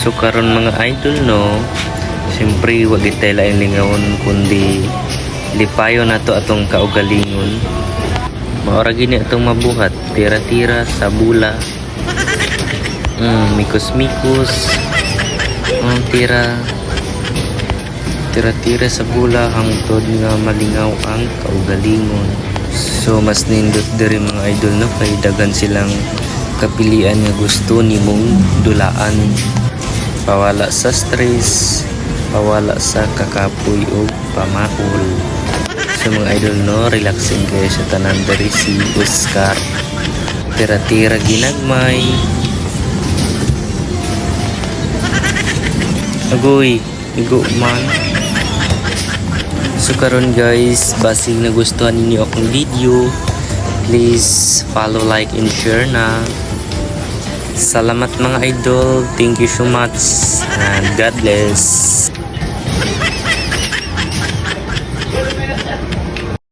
So karon mga idol no, siyempre wag itay lain lingawon kundi lipayo nato atong kaugalingon. Maura gini atong mabuhat, tira-tira sa bula. Mikos-mikos. Tira-tira sa bula hangtod nga malingaw ang kaugalingon. So mas nindot diri mga idol no, kay dagan silang kapilian nga gusto nimong dulaan. Pawala sa stress, pawala sa kakapoy o pamaol. So mga idol no, relaxing kayo sa tanan diri si Oscar. Tira-tira ginagmay. Agoy, igo man. So karon guys, basig nagustuhan ninyo akong video, please follow, like, and share na. Salamat mga idol, thank you so much, and God bless.